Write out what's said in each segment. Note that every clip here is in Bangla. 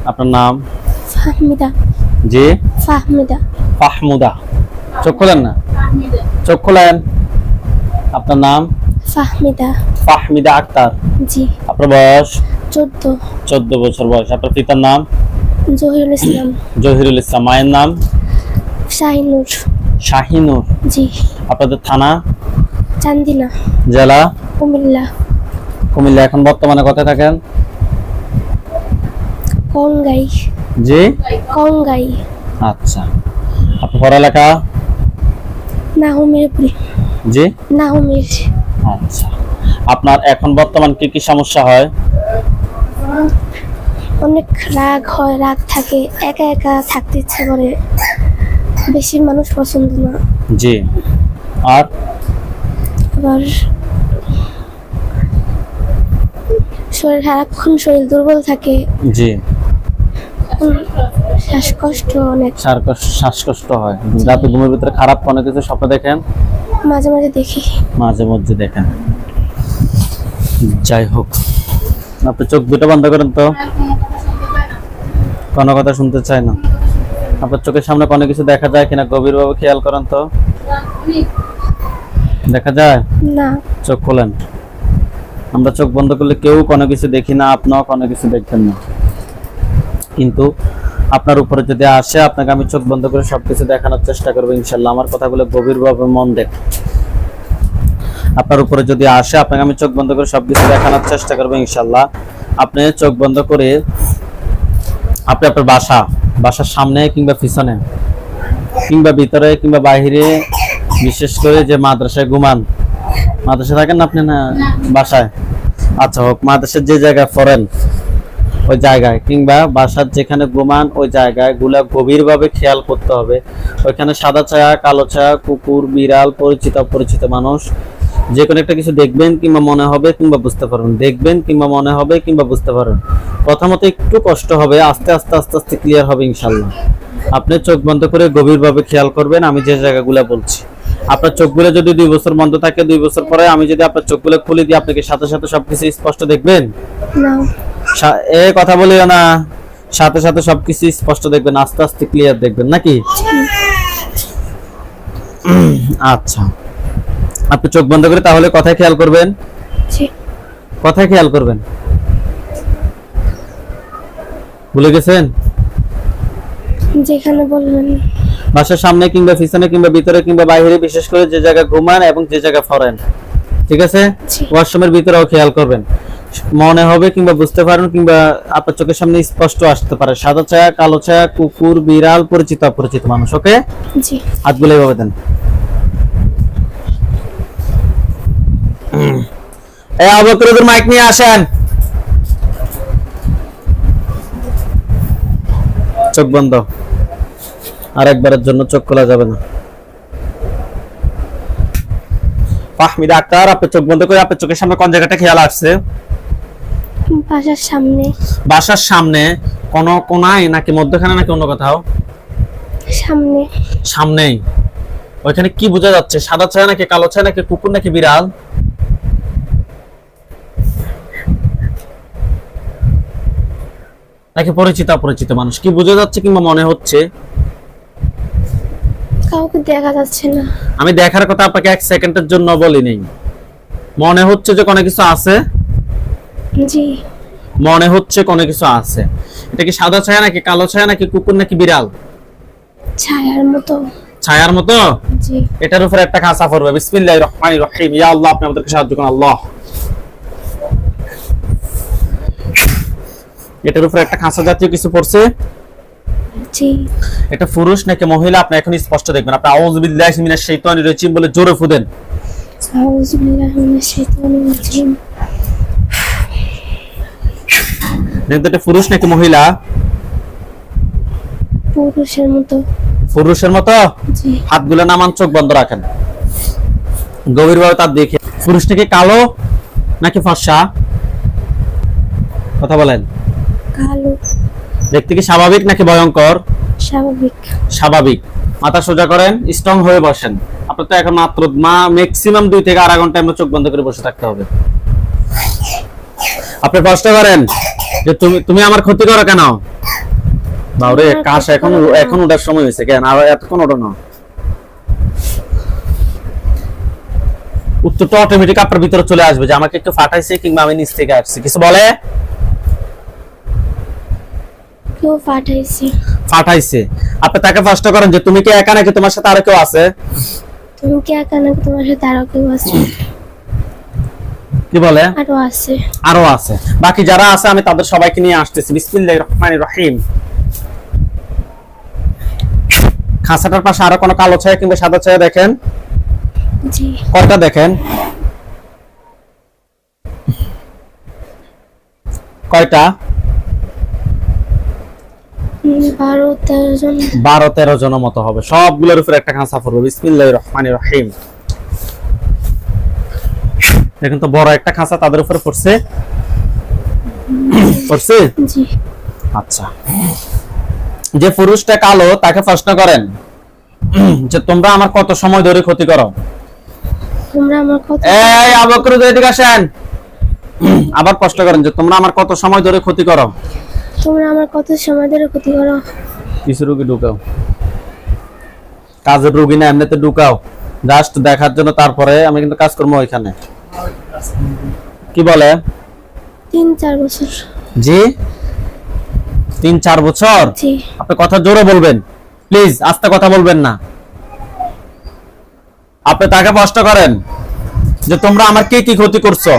আপনার নাম? ফাহমিদা। জি, ফাহমিদা। ফাহমুদা। চোখ খোলেন না, চোখ খোলেন। আপনার নাম? ফাহমিদা। ফাহমিদা আক্তার। জি। আপনার বয়স? 14। 14 বছর বয়স। আপনার পিতার নাম? জহিরুল ইসলাম। জহিরুল ইসলাম। মায়ের নাম? শাহিনুর। শাহিনুর। জি। আপনাদের থানা? চান্দিনা। জেলা? কুমিল্লা। কুমিল্লা। এখন বর্তমানে কোথায় থাকেন? কংগাই। জি, কংগাই। আচ্ছা। আপনার পড়ালেখা? নাহমিরপুরি। জি, নাহমির। আচ্ছা। আপনার এখন বর্তমান কি কি সমস্যা হয়? অনেক রাগ হয়, রাগ থাকে, একা একা থাকতে ইচ্ছে করে, বেশি মানুষ পছন্দ না। জি, আর? আবার সারাক্ষণ শরীর দুর্বল থাকে। জি, শ্বাসকষ্ট অনেক। শ্বাসকষ্ট হয়। রাতে ঘুমের ভিতরে খারাপ কোনো কিছু স্বপ্ন দেখেন? মাঝে মাঝে দেখি। মাঝে মধ্যে দেখেন। যাই হোক, আপনি চোখ দুটো বন্ধ করেন তো, কোনো কথা শুনতে চাই না। আপনার চোখের সামনে কোনো কিছু দেখা যায় কিনা গভীরভাবে খেয়াল করেন তো। দেখা যায় না। চোখ খোলেন। আমরা চোখ বন্ধ করলে কেউ কোনো কিছু দেখি না, আপনিও কোনো কিছু দেখবেন না। কিন্তু আপনার উপরে যদি আসে, আপনাকে আমি চোখ বন্ধ করে সবকিছু দেখানোর চেষ্টা করবো ইনশাল্লাহ। আমার কথাগুলো গভীরভাবে মন দেন। আপনার উপরে যদি আসে, আপনাকে আমি চোখ বন্ধ করে সবকিছু দেখানোর চেষ্টা করবো ইনশাল্লাহ। আপনি চোখ বন্ধ করে আপনি আপনার বাসার সামনে কিংবা পিছনে কিংবা ভিতরে কিংবা বাহিরে, বিশেষ করে যে মাদ্রাসায় ঘুমান, মাদ্রাসায় থাকেন না আপনি? না, বাসায়। আচ্ছা হোক, মাদ্রাসার যে জায়গায় পড়েন ওই জায়গায় কিংবা বাসার যেখানে ঘুমান ওই জায়গায় গুলা গভীরভাবে খেয়াল করতে হবে। ওইখানে সাদা ছায়া, কালো ছায়া, কুকুর, বিড়াল, পরিচিত অপরিচিত মানুষ, যে কোনো একটা কিছু দেখবেন কিংবা মনে হবে কিংবা বুঝতে পারবেন। দেখবেন কিংবা মনে হবে কিংবা বুঝতে পারবেন। প্রথমত একটু কষ্ট হবে, আস্তে আস্তে আস্তে আস্তে ক্লিয়ার হবে ইনশাল্লাহ। আপনি চোখ বন্ধ করে গভীরভাবে খেয়াল করবেন আমি যে জায়গাগুলো বলছি। আপনার চোখগুলো যদি 2 বছর বন্ধ থাকে, 2 বছর পরে আমি যদি আপনার চোখগুলো খুলে দিই, আপনি কি সাথে সাথে সবকিছু স্পষ্ট দেখবেন? না। কথা বলিও না, সাথে সাথে সবকিছু স্পষ্ট দেখবেন, আস্তে আস্তে ক্লিয়ার দেখবেন নাকি? আচ্ছা, আপনি চোখ বন্ধ করে তাহলে কথায় খেয়াল করবেন। কথায় খেয়াল করবেন। ভুলে গেছেন? যেখানে বলবেন। বাসার সামনে কিংবা পিছনে কিংবা ভিতরে কিংবা বাইরে, বিশেষ করে যে জায়গা ঘুমান এবং যে জায়গা ফরেন, ঠিক আছে? ওয়াশরুমের ভিতরেও খেয়াল করবেন। মনে হবে কিংবা বুঝতে পারেন কিংবা আপনার চোখের সামনে স্পষ্ট আসতে পারে সাদা ছায়া, কালো ছায়া, কুকুর, বিড়াল, পরিচিত অপরিচিত মানুষ। ওকে? জি। হাতগুলো এভাবে দেন। এই আবু বকর, মাইক নিয়ে আসেন। চোখ বন্ধ। আরেকবারের জন্য চোখ খোলা যাবে না। ফাহমিদা আক্তার, আপনি চোখ বন্ধ করে আপনার চোখের সামনে কোন জায়গাটা খেয়াল আসছে? বাসার সামনে। বাসার সামনে কোন কোনায় নাকি মধ্যখানে নাকি অন্য কোথাও? সামনে। সামনেই। ওইখানে কি বোঝা যাচ্ছে? সাদা ছায়া নাকি কালো ছায়া নাকি কুকুর নাকি বিড়াল? নাকি পরিচিত অপরিচিত মানুষ? কি বোঝা যাচ্ছে কিংবা মনে হচ্ছে? কাউকে দেখা যাচ্ছে না। আমি দেখার কথা আপনাকে 1 সেকেন্ডের জন্য বলিনি। মনে হচ্ছে যে কোনো কিছু আছে? জি। মনে হচ্ছে কোনো কিছু আছে। এটা কি সাদা ছায়া নাকি কালো ছায়া নাকি কুকুর নাকি বিড়াল? ছায়ার মতো। ছায়ার মতো? জি। এটার উপরে একটা খাঁচা পড়বে। বিসমিল্লাহির রহমানির রহিম। ইয়া আল্লাহ, আপনি আমাদেরকে সাহায্য করুন আল্লাহ। এটার উপরে একটা খাঁচা জাতীয় কিছু পড়ছে। জি। এটা পুরুষ নাকি মহিলা আপনি এখন স্পষ্ট দেখবেন। আপনি আউযু বিল্লাহি মিনাশ শাইতানির রাজিম বলে জোরে ফুদেন। আউযু বিল্লাহি মিনাশ শাইতানির রাজিম। দেখতে এটা পুরুষ নাকি মহিলা? পুরুষের মতো। পুরুষের মতো? জি। হাতগুলো নামান, চোখ বন্ধ রাখেন, গভীরভাবে তার দেখে। পুরুষ নাকি কালো নাকি ফর্সা? কথা বলেন। কালো। দেখতে কি স্বাভাবিক নাকি ভয়ঙ্কর? স্বাভাবিক। স্বাভাবিক। মাথা সোজা করেন, স্ট্রং হয়ে বসেন। আপনার তো এখন মাত্র ম্যাক্সিমাম 2 থেকে আড়াই ঘন্টা আমরা চোখ বন্ধ করে বসে থাকতে হবে। আপনি কষ্ট করেন। যে তুমি তুমি আমার ক্ষতি করো কেন? বাউরে কাশ এখন এখন ওঠার সময় হয়েছে কেন? আর এতক্ষণ ওঠো না। উত্তরটা অটোমেটিক আপনার ভিতরে চলে আসবে যে আমাকে একটু ফাটাইছে কিংবা আমি নিচ থেকে আসছি। কিছু বলে? কেউ পাঠাইছে। ফাটাইছে। আপনি তাকে প্রশ্ন করেন যে তুমি কি একা নাকি তোমার সাথে আরো কেউ আছে? তুমি কি একা নাকি তোমার সাথে আরো কেউ আছে? কি বলে? আরো আছে। আরো আছে। বাকি যারা আছে আমি তাদের সবাইকে নিয়ে আসতেছি। বিসমিল্লাহির রহমানির রহিম। খাঁচাটার পাশে আরো কোনো কালো ছায়া কিংবা সাদা ছায়া দেখেন? জি। কয়টা দেখেন? কয়টা? 12-13 জন। 12-13 জনের মতো হবে। সবগুলোর উপরে একটা খাঁচা পড়বে। বিসমিল্লাহির রহমানির রহিম। দেখেন তো বড় একটা খাঁচা তাদের উপরে পড়ছে। পড়ছে? জি। আচ্ছা। যে পুরুষটা কালো তাকে প্রশ্ন করেন যে তোমরা আমার কত সময় ধরে ক্ষতি করো? তোমরা আমার কত এই আবু বকর এদিকে আসেন। আবার প্রশ্ন করেন যে তোমরা আমার কত সময় ধরে ক্ষতি করো? তোমরা আমার কত সময় ধরে ক্ষতি করো? কিছু রোগী ঢুকাও, কাজের রোগী না এমনিতে ঢুকাও, জাস্ট দেখার জন্য। তারপরে আমি কিন্তু কাজ করবো ওইখানে। কি বলে? 3-4 বছর। জি 3-4 বছর। জি। আপনি কথা জোরে বলবেন প্লিজ, আস্তে কথা বলবেন না। আপনি তাকে প্রশ্ন করেন যে তোমরা আমার কি কি ক্ষতি করছো?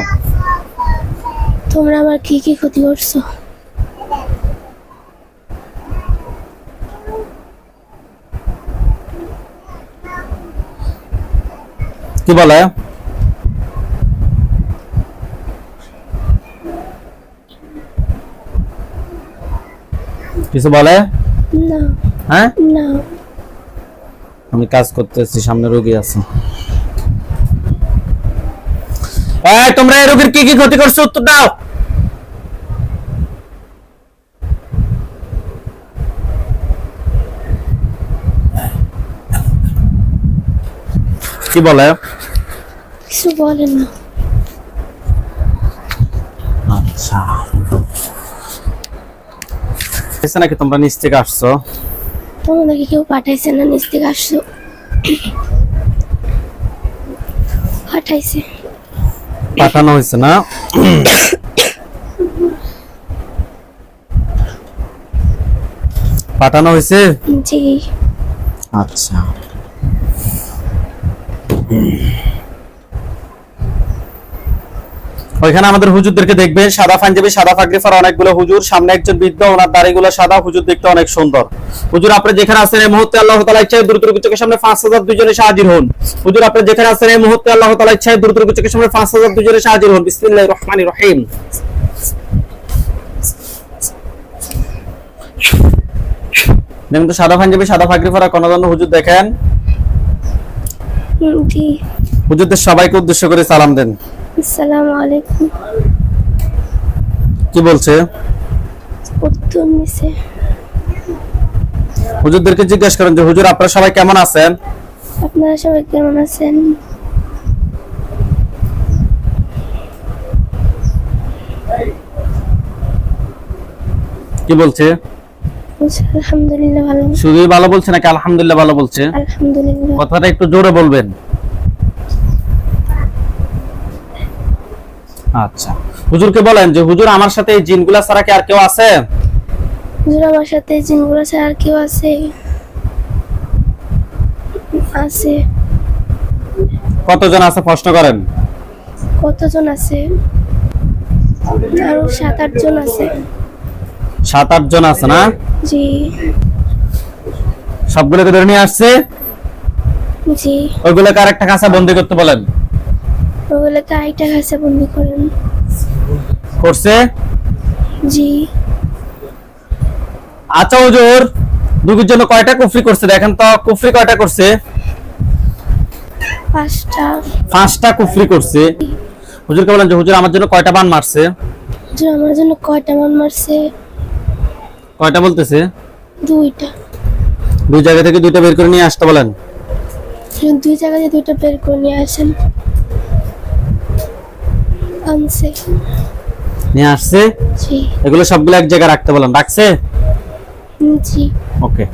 তোমরা আমার কি কি ক্ষতি করছো? কি বলে? কিছু বলে? না। হ্যাঁ না। আমি কাজ করতেছি, সামনে রোগী আছে। এই তোমরা এই রোগীর কি কি ক্ষতি করছো উত্তর দাও। কি বলে? কিছু বলে না। আচ্ছা এসে নাকি তোমরা নিচ থেকে আসছো? তোমাদেরকে কেউ পাঠাইছে না নিচ থেকে আসছো? পাঠাইছে। পাঠানো হয়েছে না? পাঠানো হয়েছে? জি। আচ্ছা ওইখানে আমাদের হুজুরদেরকে দেখবেন, সাদা পাঞ্জাবি সাদা পাগড়ি পরা অনেকগুলো হুজুর, সামনে একজন বৃদ্ধ, ওনার দাড়িগুলো সাদা, হুজুর দেখতে অনেক সুন্দর। হুজুর আপনি যেখানে আছেন এই মুহূর্তে আল্লাহ তাআলা ইচ্ছায় দ্রুত চোখের সামনে 5000 দুইজনে এসে হাজির হন। হুজুর আপনি যেখানে আছেন এই মুহূর্তে আল্লাহ তাআলা ইচ্ছায় দ্রুত চোখের সামনে 5000 দুইজনে এসে হাজির হন। বিসমিল্লাহির রহমানির রহিম। দেখুন তো সাদা পাঞ্জাবি সাদা পাগড়ি পরা কোন জন হুজুর দেখেন? জি। হুজুরদের সবাইকে উদ্দেশ্য করে সালাম দেন। আসসালামু আলাইকুম। কি বলছে? উত্তর নিছে। হুজুরদেরকে জিজ্ঞেস করেন যে হুজুর আপনারা সবাই কেমন আছেন? আপনারা সবাই কেমন আছেন? কি বলছে? আলহামদুলিল্লাহ ভালো। শুধুই ভালো বলছে নাকি আলহামদুলিল্লাহ ভালো বলছে? আলহামদুলিল্লাহ। কথাটা একটু জোরে বলবেন। আচ্ছা হুজুরকে বলেন যে হুজুর আমার সাথে এই জিনগুলা ছাড়া কি আর কেউ আছে? হুজুর আমার সাথে জিনগুলো ছাড়া আর কেউ আছে? আছে। কতজন আছে প্রশ্ন করেন। কতজন আছে? আরো 7-8 জন আছে। 7-8 জন আছে না? জি। সবগুলোকে ধরে নিয়ে আসছে? জি। ওইগুলোকে আরেকটা কাঁচা বন্দি করতে বলেন। ওগুলোকে আরেকটা কাছে বন্দি করেন। করছে? জি। আচ্ছা হুজুর রোগীর জন্য কয়টা কুফরি করছে দেখেন তো, কুফরি কয়টা করছে? 5টা কুফরি করছে। হুজুরকে বলেন যে হুজুর আমার জন্য কয়টা বান মারছে? হুজুর আমার জন্য কয়টা মান মারছে? কয়টা বলতেছে? 2টা। দুই জায়গা থেকে 2টা বের করে নিয়ে আসতে বলেন। 2 জায়গা থেকে 2টা বের করে নিয়ে আসেন। আনছে। নিয়ে আসছে। জি। এগুলো সবগুলো এক জায়গায় রাখতে বলেন, রাখছে? জি। ওকে।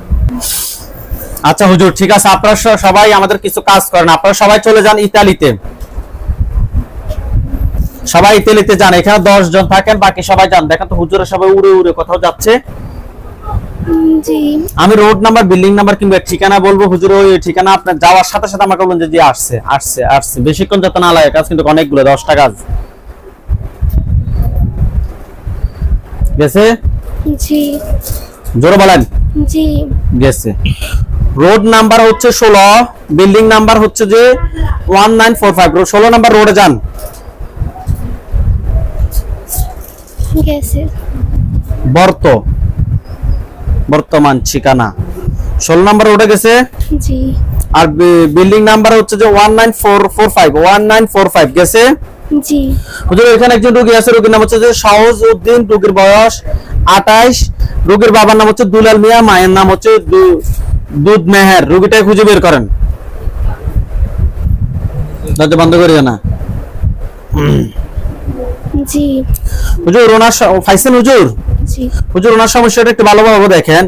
আচ্ছা হুজুর, ঠিক আছে, আপনারা সবাই আমাদের কিছু কাজ করেন। আপনারা সবাই চলে যান ইতালিতে, সবাই ইতালিতে যান। এখানে 10 জন থাকেন, বাকি সবাই যান। দেখেন তো হুজুরা সবাই উড়ে উড়ে কোথাও যাচ্ছে। জি। আমি রোড নাম্বার, বিল্ডিং নাম্বার কিংবা ঠিকানা বলবো, হুজুর ওই ঠিকানা আপনার যাওয়ার সাথে সাথে আমাকে বলুন যে জি আসছে আসছে আসছে। বেশিক্ষণ যাতে না লাগে, কাজ কিন্তু অনেকগুলো, 10টা কাজ গেছে। জি। জোরে বলেন। জি। গেছে। রোড নাম্বার হচ্ছে 16, বিল্ডিং নাম্বার হচ্ছে যে 1945। 16 নাম্বার রোডে যান। গেছে। বর্তমান ঠিকানা 16 নাম্বার রোডে গেছে। জি। আর বিল্ডিং নাম্বার হচ্ছে যে 1945 গেছে। জি। হুজুর এখানে একজন রোগী আছে, রোগীর নাম হচ্ছে যে সহজ উদ্দিন, রোগীর বয়স 28, রোগীর বাবার নাম হচ্ছে দুলাল মিয়া, মায়ের নাম হচ্ছে দুধ মেহের। রোগীটাকে খুঁজে বের করেন। দরজা বন্ধ করিও না। জি। হুজুর ওনার ফাইসেন হুজুর, জি। হুজুর ওনার সমস্যাটা একটু ভালোভাবে দেখেন।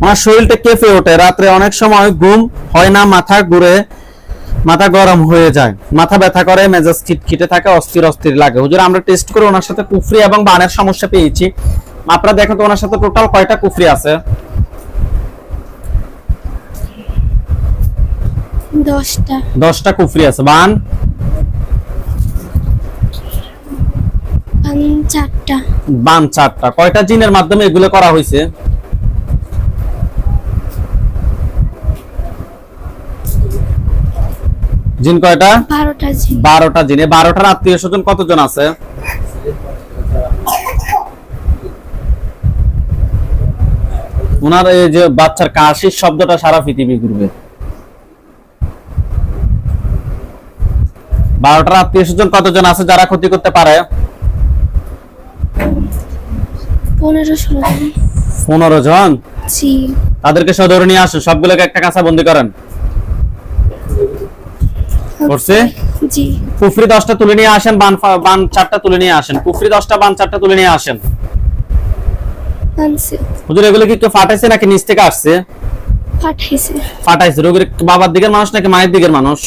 ওনার শরীরটা কেঁপে ওঠে, রাত্রে অনেক সময় ঘুম হয় না, মাথা ঘুরে, মাথা গরম হয়ে যায়, মাথা ব্যথা করে, মেজাজ খিটখিটে থাকে, অস্থির অস্থির লাগে। হুজুর আমরা টেস্ট করে ওনার সাথে কুফরি এবং বানের সমস্যা পেয়েছি। আপনারা দেখেন তো ওনার সাথে টোটাল কয়টা কুফরি আছে? 10টা। 10টা কুফরি আছে। বান? 4টা। বান 4টা। কয়টা জিনের মাধ্যমে এগুলো করা হয়েছে? জিন কয়টা? 12টা জি। 12টা জিনে। 12টার আত্মীয় স্বজন কতজন আছে? ওনার এই যে বাচ্চার কাশির শব্দটা সারা পৃথিবী ঘুরবে। 12টার আত্মীয় স্বজন কতজন আছে যারা ক্ষতি করতে পারে? 15-16 জন। 15 জন। জি। তাদেরকে সদরে নিয়ে আসুন, সবগুলোকে একটা কাঁচা বন্দি করেন। করছে? জি। কুফরি 10টা তুলে নিয়ে আসেন, বান 4টা তুলে নিয়ে আসেন। কুফরি 10টা, বান 4টা তুলে নিয়ে আসেন। আনছে। হুজুর এগুলো কি কেউ ফাটাইছে নাকি নিচ থেকে আসছে? পাঠাইছে। ফাটাইছে। রোগীর বাবার দিকের মানুষ নাকি মায়ের দিকের মানুষ?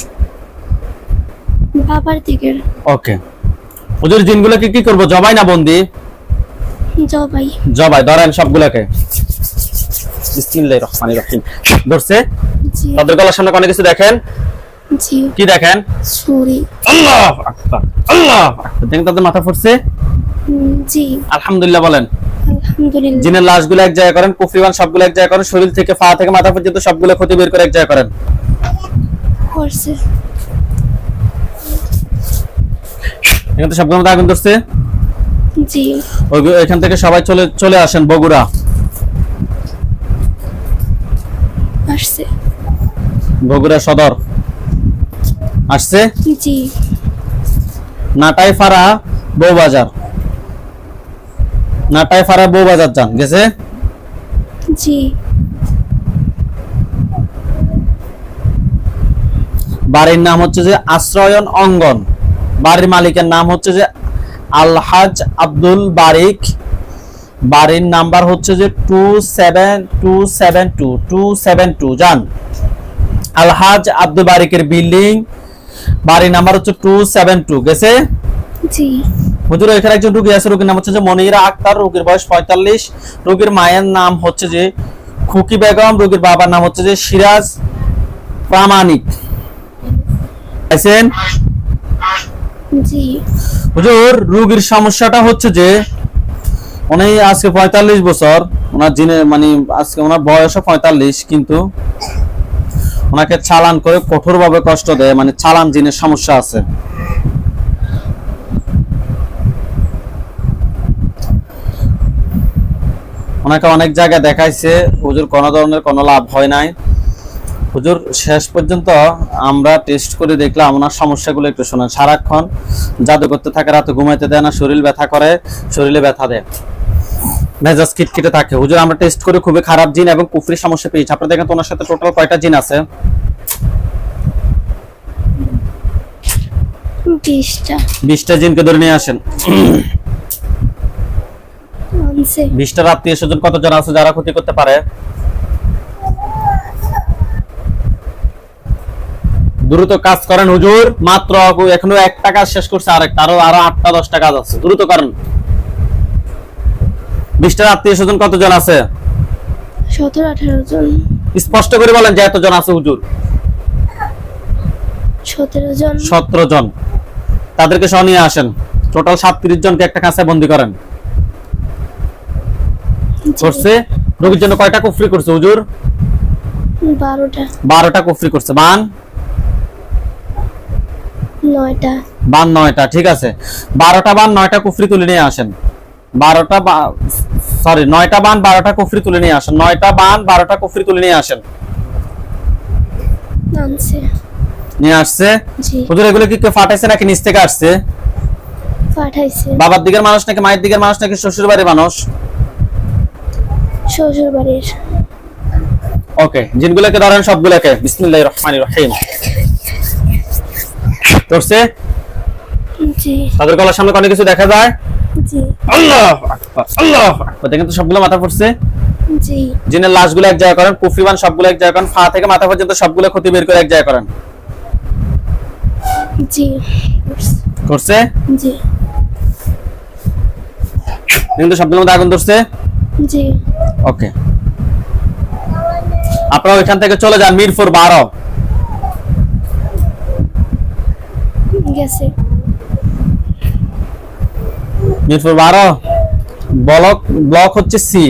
বাবার দিকের। ওকে। হুজুর জিনগুলোকে কি করব, জবাই না বন্দি? জবাই। জবাই। ধরেন সবগুলোকে। বিসমিল্লাহির রহমানির রহিম। ধরছে। জি। তাদের গলার সামনে অনেক কিছু দেখেন। জি। কি দেখেন? ছুরি। আল্লাহ আকবার, আল্লাহ আকবার। দেখেন তাদের মাথা ফুটছে। জি। আলহামদুলিল্লাহ বলেন। আলহামদুলিল্লাহ। জিনের লাশগুলো এক জায়গায় করেন, কুফরিবান সবগুলো এক জায়গায় করেন, শরীর থেকে পা থেকে মাথা পর্যন্ত সবগুলো ক্ষতি বের করে এক জায়গায় করেন। করছে। এখান থেকে সবগুলো মধ্যে আগুন ধরছে। জি। এখান থেকে সবাই চলে আসেন বগুড়া। আসছে। বগুড়া সদর আসছে। জি। নাটাইফাড়া বউবাজার, নাটাইফাড়া বউবাজার যান। গেছে। জি। বাড়ির নাম হচ্ছে যে আশ্রয়ন অঙ্গন। বাড়ির মালিকের নাম হচ্ছে যে আলহাজ আব্দুল বারিক। বাড়ির নাম্বার হচ্ছে যে 27272 যান। আলহাজ আব্দুল বারিকের বিল্ডিং, বাড়ির নাম্বার হচ্ছে 272। গেছে। জি। হুজুর এখানে একজন রোগী আছে, রোগীর নাম হচ্ছে যে মনিরা আক্তার, রোগীর বয়স 45, রোগীর মায়ের নাম হচ্ছে যে খুকি বেগম, রোগীর বাবার নাম হচ্ছে যে সিরাজ প্রামাণিক। আছেন? জি। হুজুর রোগীর সমস্যাটা হচ্ছে যে উনি আজকে 45 বছর, ওনার জিনে মানে আজকে ওনার বয়সও 45, কিন্তু ওনাকে চালান করে কঠোরভাবে কষ্ট দেয়, মানে চালান জিনের সমস্যা আছে। ওনাকে অনেক জায়গায় দেখাইছে হুজুর, কোনো ধরনের কোনো লাভ হয় নাই। হুজুর শেষ পর্যন্ত আমরা টেস্ট করে দেখলাম ওনার সমস্যাগুলো একটু শোনেন। সারাক্ষণ জাদু করতে থাকে, রাতে ঘুমাইতে দেয় না, শরীর ব্যথা করে, শরীরে ব্যথা দেয়, মেজাজ খিটখিটে থাকে। হুজুর আমরা টেস্ট করে খুবই খারাপ জিন এবং কুফরি সমস্যা পেয়েছি। আপনারা দেখেন তো ওনার সাথে টোটাল কয়টা জিন আছে? 20টা 20টা জিনকে ধরে নিয়ে আসেন। আনছে 20টা আত্মীয় স্বজন কতজন আছে যারা ক্ষতি করতে পারে? দ্রুত কাজ করেন হুজুর, মাত্র এখনো একটা কাজ শেষ করছে, আরেকটা আরো 8টা 10টা কাজ আছে, দ্রুত করেন। 20টা আত্মীয় স্বজন কতজন আছে? 17-18 জন। স্পষ্ট করে বলেন যে এতজন আছে হুজুর। 17 জন। 17 জন, তাদেরকে সহ নিয়ে আসেন। টোটাল 37 জনকে একটা কাঁচায় বন্দী করেন। করছে রোগীর জন্য কয়টা কুফরি করছে হুজুর? 12টা 12টা কুফরি করছে। বান 9টা। বান 9টা, ঠিক আছে। 12টা বান 9টা কুফরি তুলে নিয়ে আসেন। 9টা বান 12টা কুফরি তুলে নিয়ে আসেন। 9টা বান 12টা কুফরি তুলে নিয়ে আসেন। আনছে নিয়ে আসছে জি। হুজুর এগুলো কি কেউ ফাটাইছে নাকি নিচ থেকে আসছে? পাঠাইছে। বাবার দিকের মানুষ নাকি মায়ের দিকের মানুষ নাকি শ্বশুর বাড়ির মানুষ? শ্বশুর বাড়ির। ওকে, জিনগুলোকে ধরেন সবগুলোকে। বিসমিল্লাহির রহমানির রহিম। করছে জি তাদের গলার সামনে অনেক কিছু দেখা যায়। জি আল্লাহু আকবার, আল্লাহু আকবার। দেখেন তো সবগুলো মাথা পড়ছে। জি জিনের লাশগুলো এক জায়গায় করেন, কুফরিবান সবগুলো এক জায়গায় করেন, পা থেকে মাথা পর্যন্ত সবগুলো ক্ষতি বের করে এক জায়গায় করেন। জি করছে জি কিন্তু সবগুলোর মধ্যে আগুন ধরছে। জি ওকে, আপনারা ওইখান থেকে চলে যান মিরপুর 12। গেছে। মিরপুর 12 ব্লক হচ্ছে C,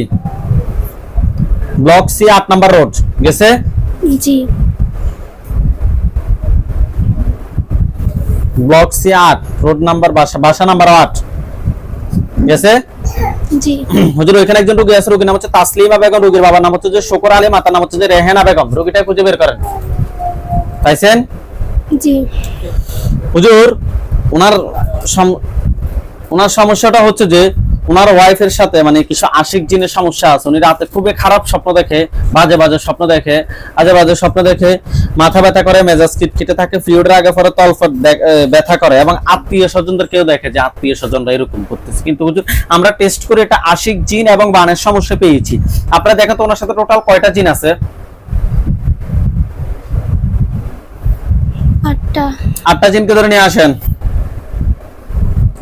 block C 8 number road. গেছে G block C 8 road number, বাসা নাম্বার 8। গেছে জি হুজুর ওইখানে একজন রোগী আছে, রোগীর নাম হচ্ছে তাসলিমা বেগম, রোগীর বাবার নাম হচ্ছে যে শকর আলী, মাতার নাম হচ্ছে যে রেহানা বেগম। রোগীটা খুঁজে বের করেন। পাইছেন জি হুজুর? ওনার সমস্যাটা হচ্ছে যে ওনার ওয়াইফের সাথে মানে কিছু আশিক জিনের সমস্যা আছে। উনি রাতে খুবই খারাপ স্বপ্ন দেখে, বাজে বাজে স্বপ্ন দেখে, আজে বাজে স্বপ্ন দেখে, মাথা ব্যথা করে, মেজাজ খিটখিটে থাকে, পিরিয়ডের আগে পরে তলফট ব্যথা করে, এবং আত্মীয় স্বজনদের কেউ দেখে যে আত্মীয় স্বজনরা এরকম করতেছে। কিন্তু হুজুর আমরা টেস্ট করে এটা আশিক জিন এবং বানের সমস্যা পেয়েছি। আপনারা দেখেন তো ওনার সাথে টোটাল কয়টা জিন আছে? 8টা জিনকে ধরে নিয়ে আসেন।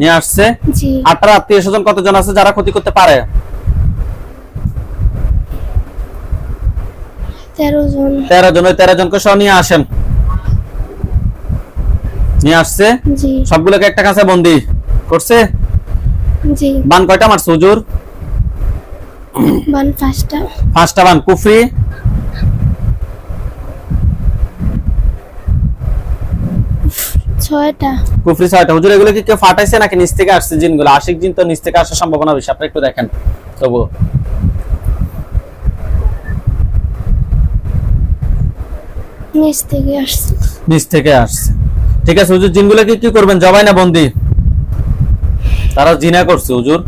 নিয়ে আসছে। জি 8টা আত্মীয় স্বজন কতজন আছে যারা ক্ষতি করতে পারে? 13 জন। 13 জন। ওই 13 জনকে সহ নিয়ে আসেন। নিয়ে আসছে জি সবগুলোকে একটা কাছে বন্দি করছে। জি বান কয়টা মারছে হুজুর? বান 5টা। 5টা বান। কুফরি? 6টা। কুফরি 6টা। হুজুর এগুলো কি কেউ ফাটাইছে নাকি নিচ থেকে আসছে জিনগুলো? আশিক জিন তো নিচ থেকে আসার সম্ভাবনা বেশি, আপনি একটু দেখেন তবু। নিচ থেকে আসছে। নিচ থেকে আসছে, ঠিক আছে। হুজুর জিনগুলোকে কি করবেন, জবাই না বন্দি? তারা জিনা করছে হুজুর,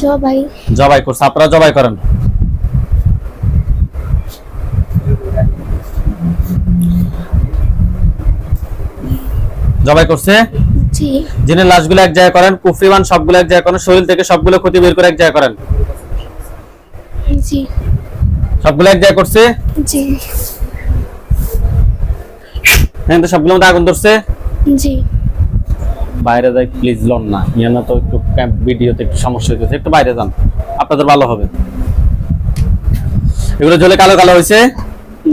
জবাই। জবাই করছে। আপনারা জবাই করেন। জবাই করছে। জি জিনের লাশগুলো এক জায়গায় করেন, কুফরিবান সবগুলো এক জায়গায় করেন, শরীর থেকে সবগুলো ক্ষতি বের করে এক জায়গায় করেন। জি সবগুলো এক জায়গায় করছে। জি হ্যাঁ, তো সবগুলোর মধ্যে আগুন ধরছে। জি বাইরে যাই প্লিজ, লন না ইয়ানা তো একটু ভিডিওতে একটু সমস্যা হইতেছে, একটু বাইরে যান, আপনাদের ভালো হবে। এগুলো জ্বলে কালো কালো হয়েছে।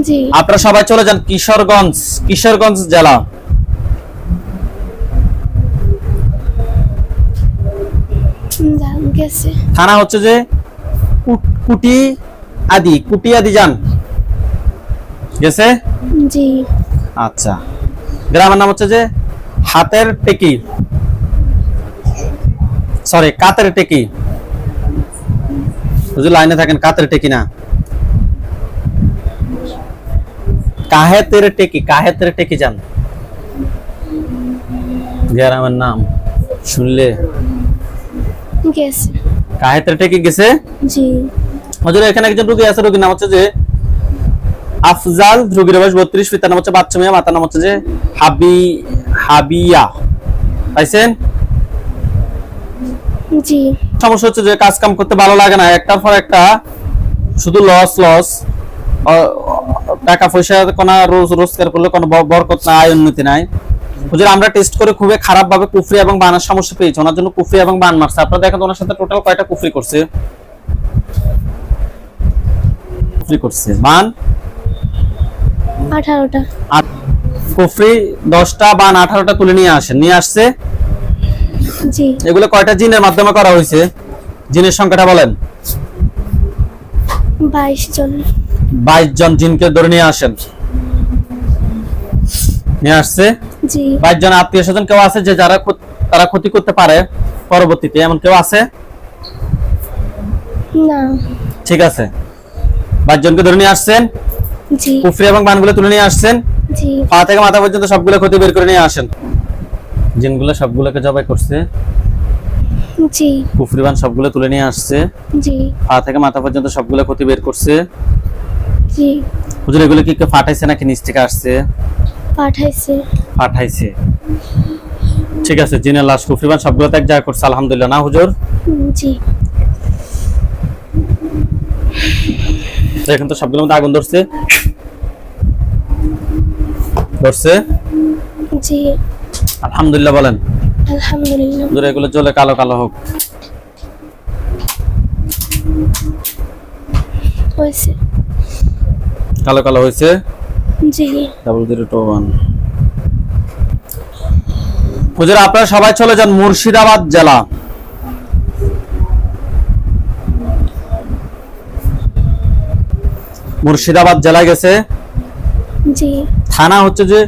জি আপনারা সবাই চলে যান কিশোরগঞ্জ জেলা। গেছে। থানা হচ্ছে যে কুটি আদি যান। গেছে। জি আচ্ছা, গ্রামের নাম হচ্ছে যে কাতের টেকি। বুঝলি, লাইনে থাকেন। কাতের টেকি না, কাহেতের টেকি যান। গ্রামের নাম শুনলে গেছে। কাহেতের টেকি গেছে। জি হুজুর এখানে একজন রোগী আছে, রোগীর নাম হচ্ছে যে আফজাল, রোগীর বয়স 32, পিতার নাম হচ্ছে বাচ্চা মিয়া, মাতার নাম হচ্ছে যে হাবিয়া। পাইছেন? জি। সমস্যা হচ্ছে যে কাজ কাম করতে ভালো লাগে না, একটার পর একটা শুধু লস লস, টাকা পয়সা কোনো রোজগার করলে কোনো বরকত নাই, উন্নতি নাই। হুজুর আমরা টেস্ট করে খুবই খারাপ ভাবে কুফরি এবং বানের সমস্যা পেয়েছি, ওনার জন্য কুফরি এবং বান মারছে। আপনারা দেখেন ওনার সাথে টোটাল কয়টা কুফরি করছে, কুফরি করছে বান 18টা। আর কুফরি 10টা, বান 18টা তুলে নিয়ে আসছে। জি। এগুলো কয়টা জিনের মাধ্যমে করা হয়েছে? জিনের সংখ্যাটা বলেন। 22 জন। 22 জন জিনকে ধরে নিয়ে আসেন, নিয়ে আসছে। জি। 22 জন আত্মীয় স্বজন কেউ আছে যে তারা ক্ষতি করতে পারে পরবর্তীতে, এমন কেউ আছে? না। ঠিক আছে, 22 জনকে ধরে নিয়ে আসছেন, জি। কুফরি এবং বানগুলো তুলে নিয়ে আসছেন, জি। পা থেকে মাথা পর্যন্ত সবগুলো ক্ষতি বের করে নিয়ে আসেন। জিনগুলো সবগুলোকে জবাই করছে, জি। কুফরি বান সবগুলো তুলে নিয়ে আসছে, জি। পা থেকে মাথা পর্যন্ত সবগুলো ক্ষতি বের করছে। জি। হুজুর এগুলো কি কেউ ফাটাইছে নাকি নিচ থেকে আসছে? পাঠাইছে। ঠিক আছে, জিনের লাশ কুফরি বান সবগুলো এক জায়গা করছে, আলহামদুলিল্লাহ না হুজুর? জি। দেখেন তো সবগুলোর মধ্যে আগুন ধরছে, জি। আলহামদুলিল্লাহ বলেন। আলহামদুলিল্লাহ। হুজুর এগুলো জ্বলে কালো কালো হোক। হয়েছে। কালো কালো হয়েছে। জি। 0021। হুজুর আপনারা সবাই চলে যান মুর্শিদাবাদ জেলা। মুর্শিদাবাদ জেলা গেছে, জি। থানা হচ্ছে যে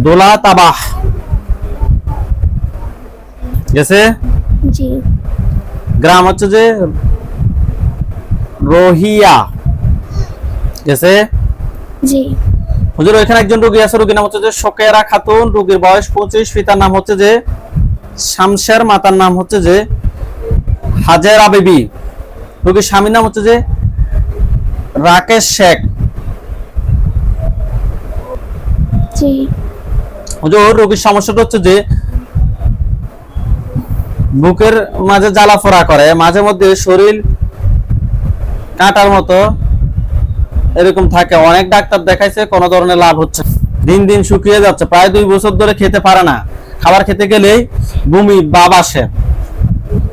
দোলাতাবাহ গেছে, জি। গ্রাম হচ্ছে যে রোহিয়া গেছে। জি। হুজুর ওইখানে একজন রোগী আছে, রোগীর নাম হচ্ছে যে শোকেরা খাতুন, রোগীর বয়স 25, পিতার নাম হচ্ছে যে শামশের, মাতার নাম হচ্ছে যে হাজেরা বিবি, রোগীর স্বামীর নাম হচ্ছে যে রাকেশ শেখ। জি। হুজুর রোগীর সমস্যাটা হচ্ছে যে বুকের মাঝে জ্বালাফোড়া করে, মাঝে মধ্যে শরীর কাঁটার মতো এরকম থাকে। অনেক ডাক্তার দেখাইছে, কোনো ধরনের লাভ হচ্ছে, দিন দিন শুকিয়ে যাচ্ছে, প্রায় 2 বছর ধরে খেতে পারে না, খাবার খেতে গেলেই বমি ভাব আসে।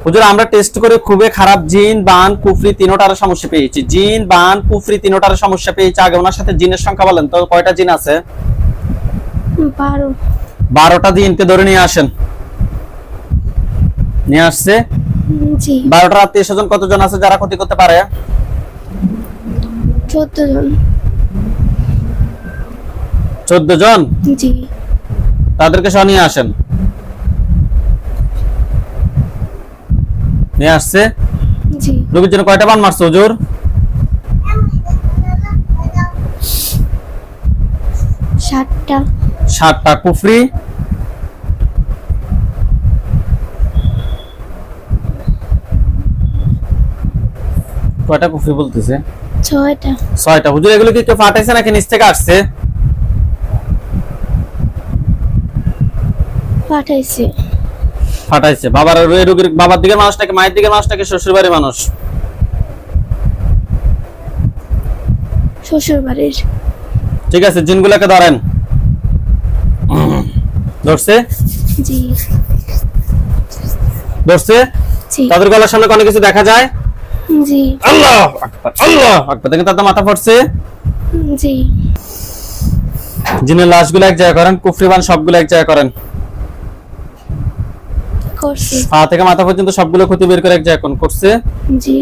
হুজুর আমরা টেস্ট করে খুবই খারাপ জিন বান কুফরি তিনটার সমস্যা পেয়েছি, জিন বান কুফরি তিনটার সমস্যা পেয়েছি। আগে ওনার সাথে জিনের সংখ্যা বলেন তো, কয়টা জিন আছে? 12। 12টা জিনকে ধরে নিয়ে আসেন, নিয়ে আসছে। জি। 12টার আত্মীয় স্বজন কতজন আছে যারা ক্ষতি করতে পারে? 14 জন। 14 জন। জি। তাদেরকে সহ নিয়ে আসেন, নিয়ে আসছে। জি। রোগীর জন্য কয়টা বান মারছে হুজুর? 7টা। 7টা। কুফরি? কয়টা কুফরি বলতেছে? 6টা। 6টা। হুজুর এগুলো কি কেউ পাঠাইছে নাকি নিচ থেকে আসছে? পাঠাইছে। পাঠাইছে। বাবার রোগীর বাবার দিকের মানুষ নাকি মায়ের দিকের মানুষ নাকি শ্বশুর বাড়ির মানুষ? শ্বশুর বাড়ির। ঠিক আছে, জিনগুলোকে ধরেন। ধরছে? জি। ধরছে? জি। তাদের গলার সামনে অনেক কিছু দেখা যায়। জি। আল্লাহ আকবার, আল্লাহ আকবার। দেখেন তাদের মাথা পড়ছে। জি। জিনের লাশগুলো এক জায়গায় করেন, কুফরিবান সবগুলো এক জায়গায় করেন, করছি। পা থেকে মাথা পর্যন্ত সবগুলো ক্ষতি বের করে এক জায়গায় করছে। জি।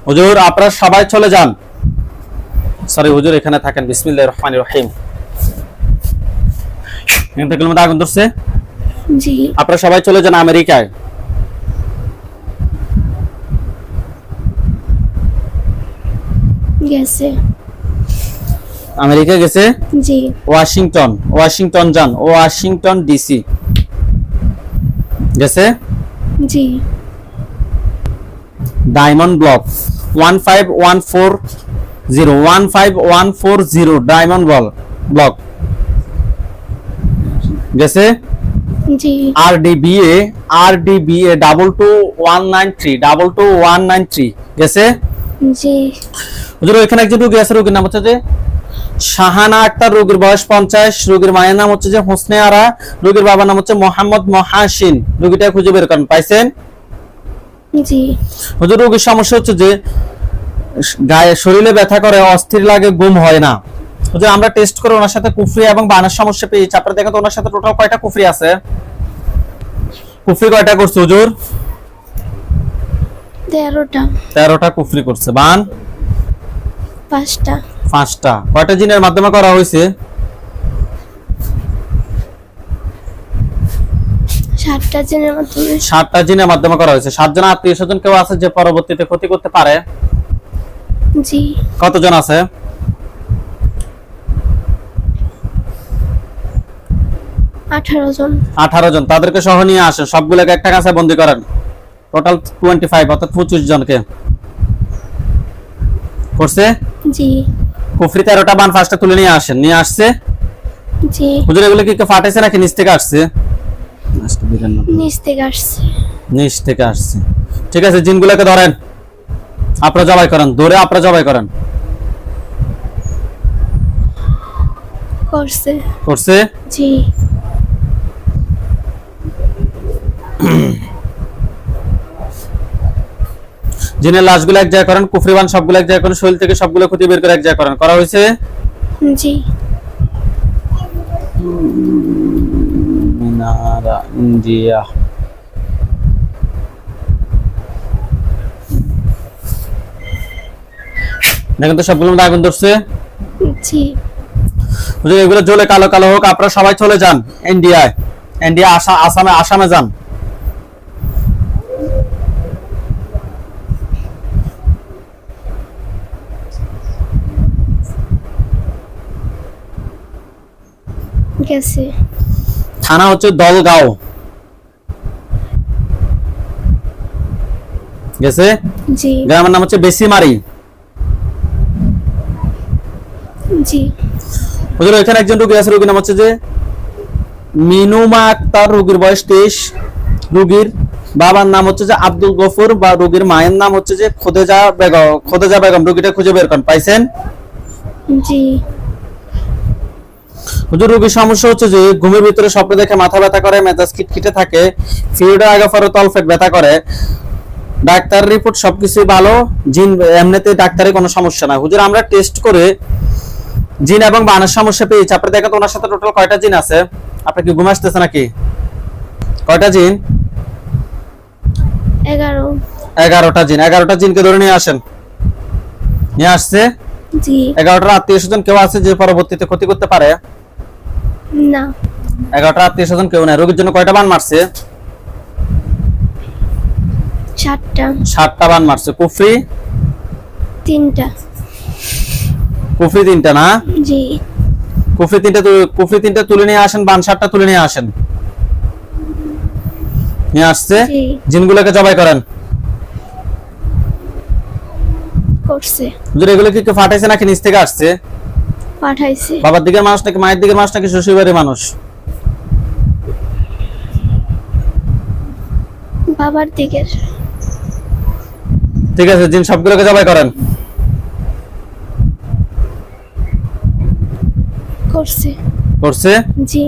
হুজুর আপনারা সবাই চলে যান, সরি হুজুর এখানে থাকেন। বিসমিল্লাহির রহমানির রহিম। এখান থেকে মধ্যে আগুন ধরছে। জি। আপনারা সবাই চলে যান আমেরিকায়। গেছে। আমেরিকা গেছে। জি। ওয়াশিংটন যান, ওয়াশিংটন ডিসি গেছে। জি। ডায়মন্ড ব্লক 1514 15140 ডায়মন্ড ব্লক গেছে। জি RDBA 222193 গেছে। জি হুজুর এখানে একজন রোগী আছে, রোগীর নাম হচ্ছে যে শাহানা আক্তার, রোগীর বয়স 50, রোগীর মায়ের নাম হচ্ছে যে হোসনে আরা, রোগীর বাবার নাম হচ্ছে মোহাম্মদ মহাসিন। রোগীটা খুঁজে বের করেন, পাইছেন? জি হুজুর রোগীর সমস্যা হচ্ছে যে গায়ে শরীরে ব্যথা করে, অস্থির লাগে, ঘুম হয় না। হুজুর আমরা টেস্ট করে ওনার সাথে কুফরি এবং বানের সমস্যা পেয়েছি। আপনারা দেখেন তো ওনার সাথে টোটাল কয়টা কুফরি আছে? কুফরি কয়টা করছে হুজুর? 13টা 13টা কুফরি করছে। বান 5টা 5টা। কয়টা জিনের মাধ্যমে করা হয়েছে? 7টা জনের মাধ্যমে। 7টা জিনের মাধ্যমে করা হয়েছে। 7 জন আত্মীয় স্বজন কেউ আছে যে পরবর্তীতে ক্ষতি করতে পারে? জি কতজন আছে? 18 জন। 18 জন। তাদেরকে সহ নিয়ে আসেন, সবগুলোকে একটা কাছে বন্দী করেন। টোটাল 25 অর্থাৎ 25 জনকে করছে। জি কুফরি 13টা, বান 5টা তুলে নিয়ে আসেন। নিয়ে আসছে। জি হুজুর এগুলো কি কেউ ফাটাইছে নাকি নিচ থেকে আসছে? নিচ থেকে আসছে। নিচ থেকে আসছে। ঠিক আছে, জিনগুলোকে ধরেন, আপনারা জবাই করেন, ধরে আপনারা জবাই করেন। করছে। করছে। জি জিনের লাশগুলো এক জায়গায় করেন, কুফরিবান সবগুলো এক জায়গায় করেন, শরীর থেকে সবগুলো ক্ষতি বের করে এক জায়গায় করেন। করা হয়েছে। জি মিনারা ইন্ডিয়া। দেখেন তো সবগুলোর মধ্যে আগুন ধরছে। জি হুজুর এগুলো জ্বলে কালো কালো হোক, আপনারা সবাই চলে যান ইন্ডিয়ায়। ইন্ডিয়া আসামে যান। গেছে। থানা হচ্ছে দলগাঁও। গেছে। জি গ্রামের নাম হচ্ছে বেসিমারি। জি হুজুর এখানে একজন রোগী আছে, রোগীর নাম হচ্ছে যে মিনুমা আক্তার, রোগীর বয়স 23, রোগীর বাবার নাম হচ্ছে যে আব্দুল গফুর, বা রোগীর মায়ের নাম হচ্ছে যে খোদেজা বেগম। রোগীটা খুঁজে বের করেন, পাইছেন? জি হুজুর রোগীর সমস্যা হচ্ছে যে ঘুমের ভিতরে স্বপ্ন দেখে মাথা ব্যথা করে, মেজাজ খিটখিটে থাকে, পিরিয়ডের আগে পরে তলপেট ব্যথা করে। ডাক্তার রিপোর্ট সবকিছু ভালো, জিন এমনিতে ডাক্তারের কোনো সমস্যা নাই। হুজুর আমরা টেস্ট করে জিন এবং বানের সমস্যা পেয়েছি। আপনি দেখেন তো ওনার সাথে টোটাল কয়টা জিন আছে? আপনি কি ঘুম আসতেছে নাকি? কয়টা জিন? 11। 11টা জিন। 11টা জিনকে ধরে নিয়ে আসেন। নিয়ে আসছে। জি 11টার আত্মীয় স্বজন কেউ আছে যে পরবর্তীতে ক্ষতি করতে পারে? না 11টার আত্মীয় স্বজন কেউ নাই। রোগীর জন্য কয়টা বান মারছে? 7টা 7টা বান মারছে। কুফরি 3টা। কুফরি 3টা না? জি কুফরি 3টা তুলে নিয়ে আসেন, বান 7টা তুলে নিয়ে আসেন। নিয়ে আসছে। জি জিনগুলোকে জবাই করেন। করছে। হুজুর এগুলো কি কেউ ফাটাইছে নাকি নিচ থেকে আসছে? পাঠাইছে। বাবার দিকের মানুষ নাকি মায়ের দিকের মানুষ নাকি শ্বশুর বাড়ির মানুষ? বাবার দিকের। ঠিক আছে, জিন সবগুলোকে জবাই করেন। করছে। করছে। জি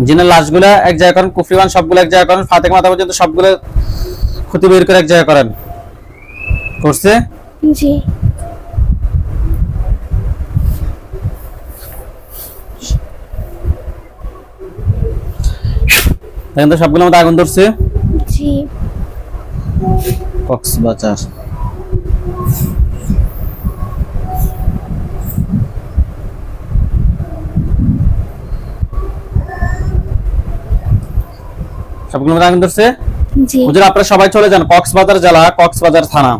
জিনের লাশগুলো এক জায়গায় করেন, কুফরিবান সবগুলো এক জায়গায় করেন, ফাতেক মাথা পর্যন্ত সবগুলো ক্ষতি বের করে এক জায়গায় করেন। করছে। জি দেখেন তো সবগুলোর মধ্যে আগুন ধরছে। জি কক্সবাজার। সবগুলোর মধ্যে আগুন ধরছে। জি হুজুর আপনারা সবাই চলে যান কক্সবাজার জেলা, কক্সবাজার থানা।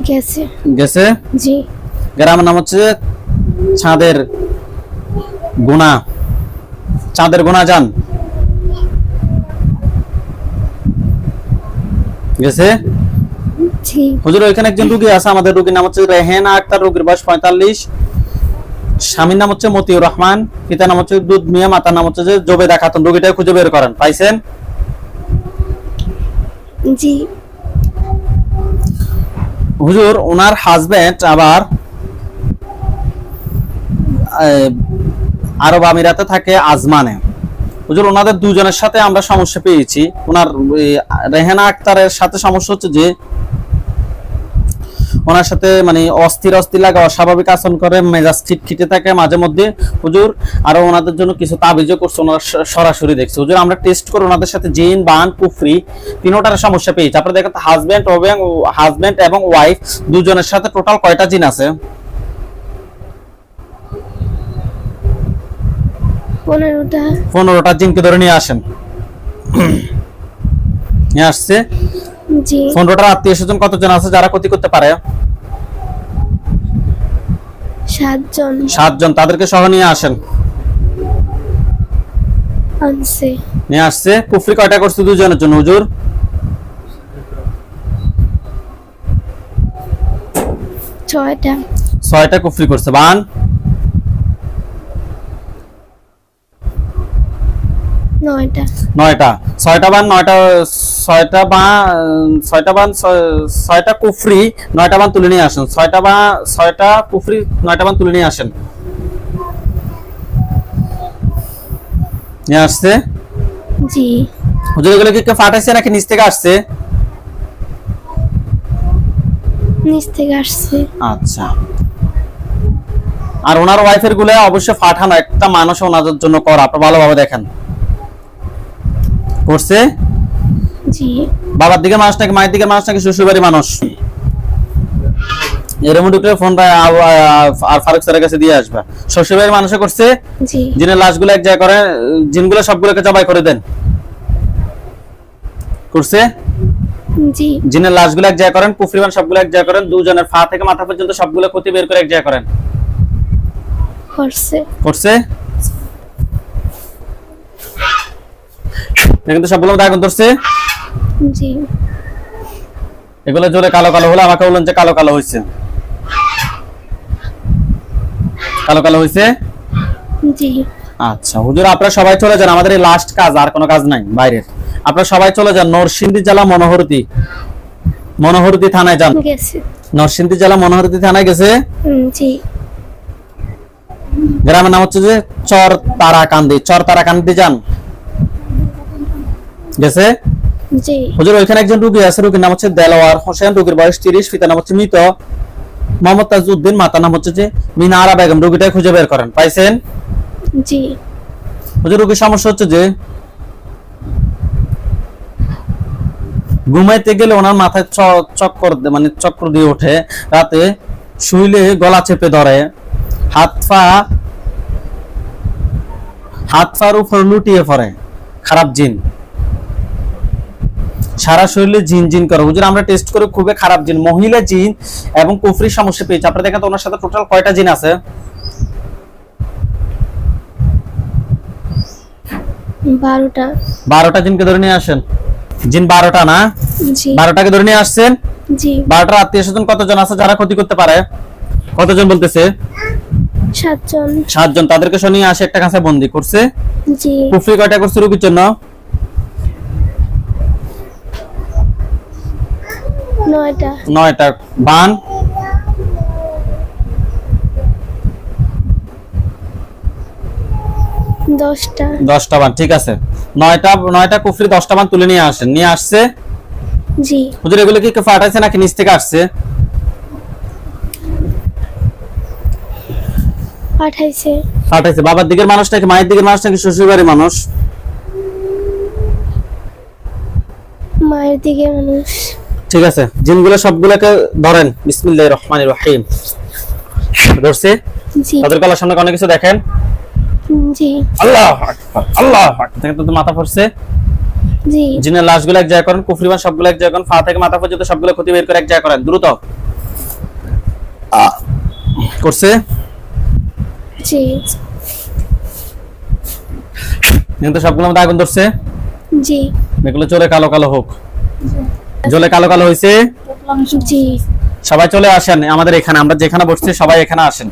গেছে। গেছে। জি গ্রামের নাম হচ্ছে চাঁদের গোনা। চাঁদের গোনা যান। গেছে। জি হুজুর ওইখানে একজন রোগী আছে, আমাদের রোগীর নাম হচ্ছে রেহেনা আক্তার, রোগীর বয়স 45, স্বামীর নাম হচ্ছে মতিউর রহমান, পিতার নাম হচ্ছে দুধ মিয়া, মাতার নাম হচ্ছে যে জবেদা খাতুন। রোগীটা খুঁজে বের করেন, পাইছেন? জি হুজুর ওনার হাজবেন্ড আবার আরব আমিরাতে থাকে, আজমানে। হুজুর ওনাদের দুজনের সাথে আমরা সমস্যা পেয়েছি। ওনার রেহেনা আক্তারের সাথে সমস্যা হচ্ছে যে ওনার সাথে মানে অস্থির অস্থির লাগে, অস্বাভাবিক আচরণ করে, মেজাজ খিটখিটে থাকে মাঝে মধ্যে। হুজুর আরো ওনাদের জন্য কিছু তাবিজও করছে, ওনারা সরাসরি দেখছে। হুজুর আমরা টেস্ট করে ওনাদের সাথে জিন বান কুফরি তিনোটার সমস্যা পেয়েছি। আপনারা দেখেন হাজবেন্ড এবং ওয়াইফ দুজনের সাথে টোটাল কয়টা জিন আছে? 15টা জিনকে ধরে নিয়ে আসেন। নিয়ে আসছে। জি 15টার আত্মীয় স্বজন কতজন আছে যারা ক্ষতি করতে পারে? 7 জন 7 জন। তাদেরকে সহ নিয়ে আসেন। আনছে। নিয়ে আসছে। কুফরি কয়টা করছে দুজনের জন্য হুজুর? 6টা 6টা কুফরি করছে। বান 9টা 9টা। 6টা বান 9টা, 6টা বান 6টা কুফরি 9টা বান তুলে নিয়ে আসেন। 6টা কুফরি 9টা বান তুলে নিয়ে আসেন। নিয়ে আসছে। জি হুজুর এগুলো কি কেউ ফাটাইছে নাকি নিচ থেকে আসছে? নিচ থেকে আসছে। আচ্ছা। আর ওনার ওয়াইফের গুলো অবশ্যই ফাটানো, একটা মানুষ ওনাদের জন্য করা, আপনি ভালোভাবে দেখেন। করছে? জি বাবার দিকে মানুষ নাকি মায়ের দিকে মানুষ নাকি শ্বশুরবাড়ির মানুষ? এরকম ঢুকলে ফোনটা আর ফারুক স্যারের কাছে দিয়ে আসবে। শ্বশুরবাড়ির মানুষে করছে। জি জিনের লাশগুলো এক জায়গায় করে, জিনগুলো সবগুলোকে জবাই করে দেন। করছে? জি জিনের লাশগুলো এক জায়গায় করেন, কুফরিমান সবগুলো এক জায়গায় করেন, দুজনের পা থেকে মাথা পর্যন্ত সবগুলো ক্ষতি বের করে এক জায়গায় করেন। করছে। করছে? কিন্তু সবগুলো দাগ ধরছে। জি এগুলো জোরে কালো কালো হলো, আমাকে বললেন যে কালো কালো হয়েছে। কালো কালো হয়েছে। জি আচ্ছা হুজুর আপনারা সবাই চলে যান, আমাদের এই লাস্ট কাজ, আর কোনো কাজ নাই বাইরের। আপনারা সবাই চলে যান নরসিংদী জেলা মনোহরদী থানায় যান। গেছে। নরসিংদী জেলা মনোহরদী থানায় গেছে। জি গ্রামের নাম হচ্ছে যে চর তারাকান্দি যান। গেছে। জি হুজুর ওইখানে একজন রোগী আছে, রোগীর নাম হচ্ছে দেলোয়ার হোসেন, রোগীর বয়স 30, পিতার নাম হচ্ছে মৃত মোহাম্মদ তাজউদ্দিন, মাতার নাম হচ্ছে যে মিনারা বেগম। রোগীটা খুঁজে বের করেন, পাইছেন? জি হুজুর রোগীর সমস্যা হচ্ছে যে ঘুমাইতে গেলে ওনার মাথায় চক্কর দিয়ে ওঠে, রাতে শুইলে গলা চেপে ধরে, হাত পার উপর লুটিয়ে পড়ে, খারাপ জিন, সারা শরীরে জিন জিন করে। হুজুর আমরা টেস্ট করে খুবই খারাপ জিন, মহিলা জিন এবং কুফরি সমস্যা পেয়েছি। আপনারা দেখেন তো ওনার সাথে টোটাল কয়টা জিন আছে? 12টা জিনকে ধরে নিয়ে আসেন। জিন 12টা না? জি 12টাকে ধরে নিয়ে আসছেন। জি 12টার আত্মীয় স্বজন কতজন আছে যারা ক্ষতি করতে পারে? কতজন বলতেছে? 7 জন 7 জন। তাদেরকে সহ নিয়ে আসে, একটা কাছে বন্দি করছে। জি কুফরি কয়টা করছে রোগীর জন্য? 9টা। বান? 10টা বান। ঠিক আছে, 9টা কুফরি 10টা বান তুলে নিয়ে আসেন। নিয়ে আসছে। জি হুজুর এগুলো কি কেউ ফাটাইছে নাকি নিচ থেকে আসছে? ফাটাইছে। বাবার দিকের মানুষ নাকি মায়ের দিকের মানুষ নাকি শ্বশুরবাড়ির মানুষ? মায়ের দিকের মানুষ। ঠিক আছে, জিনগুলো সবগুলোকে ধরেন। বিসমিল্লাহির রহমানির রহিম। ধরছে। জি তাদের গলার সামনে অনেক কিছু দেখেন। জি আল্লাহু আকবার, আল্লাহু আকবার। দেখেন তো মাথা পড়ছে। জি জিনের লাশগুলো এক জায়গায় করেন, কুফরিমান সবগুলো এক জায়গায় করেন, পা থেকে মাথা পর্যন্ত সবগুলো ক্ষতি বের করে এক জায়গায় করেন, দ্রুত। করছে। জি কিন্তু সবগুলোর মধ্যে আগুন ধরছে। জি এগুলো চলে কালো কালো হোক। জলে কালো কালো হয়েছে। জি সবাই চলে আসেন আমাদের এখানে, আমরা যেখানে বসছি সবাই এখানে আসেন।